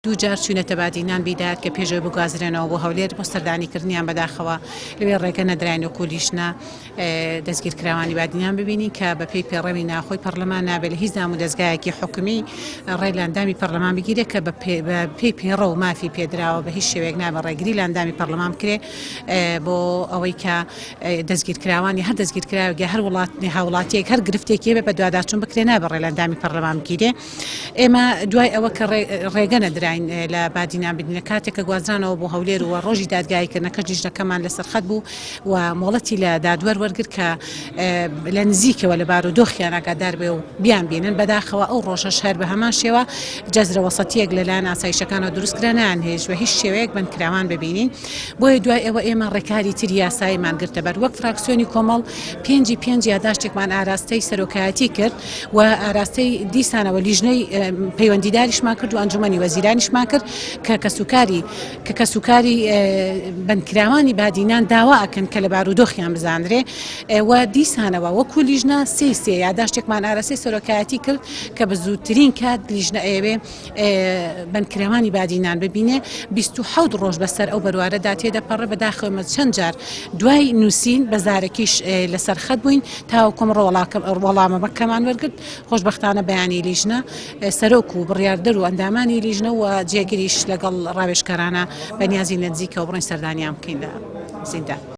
دووجار چوونەتە بادینان بیدات کە پێشەوەی بگوازرێنەوە بۆ هەولێر بۆ سەردانیکردنیان بەداخەوە لەوێ ڕێگە نەدراین و کولیشنە دەستگیرکراوانی بادینان ببینین کە بە پێی پێڕەوی ناخۆی پەرلەمان نابێت لە هیچ دام و دەستگایەکی حکومی ڕێ لە ئەندامی پەرلەمان بگیرێ کە بە پێی پێڕە و مافی پێدراوە بە هیچ شێوەیەک نابێت ڕێگری لە ئەندامی پەرلەمان بکرێ بۆ ئەوەی کە دەستگیرکراوانی هەر دەستگیرکراوێک هەر وڵاتی هاوڵاتیەک هەر گرفتێکی بێ بە دوواداچوون بکرێ نابێت ڕێ لە ئەندامی پەرلەمان بگیرێ. ئێمە دوای ئەوە کە ڕێگە نەدراین لە بادینان بدنە کاتێک کە گوازرانەوە بۆ هەولێر و ڕۆژی دادگایکردنەکە جژنەکەمان لەسەر خەت بوو و مۆڵەتی لە دادوەر وەرگرت کە لە نزیکەوە لە بارودۆخیان ئاگادار بێ و بیان بێنن بەداخەوە ئەو ڕۆژەش هەر بە هەمان شێوە جەزرە وەسەتیەک لەلایەن ئاسایشەکانەوە دروستکرانیان هێش و هیچ شێوەیەک بنکراوان ببینین. بۆیە دوای ئەوە ئێمە ڕێکاری تری یاساییمان گرتە بەر وەک فراکسیۆنی کۆمەڵ پێنج یاداشتێکمان ئاراستەی سەرۆکایەتی کرد و ئاراستەی دیسانەوە لیژنەی پەیوەندیداریشمان کرد و ئەنجومەنی وەزیرانیشمان کرد کە کەسوکاری بنکراوانی بادینان داوا ئەکەن کە لە بارودۆخیان بزانرێ و دیسانەوە وەکو لیژنە سێ یاداشتێکمان ئاراستەی سەرۆکایەتی کرد کە بە زووترین کات لیژنە ئێوێ بنکراوانی بادینان ببینێ 27 ڕۆژ بەسەر ئەو بەروارەدا تێدەپەڕێ بەداخەوە چەند جار دوای نووسین بەزارێکیش لەسەر خەت بووین تاوەکوم وەڵامەکەمان وەرگرت خۆشبەختانە بەیانی لیژنە سەرۆک و بڕیاردەر و ئەندامانی لیژنە و جێگیریش لەگەڵ ڕاوێژکارانە بەنیازی نزیکەوە بڕین سەردانیان بکەین لە زیندان.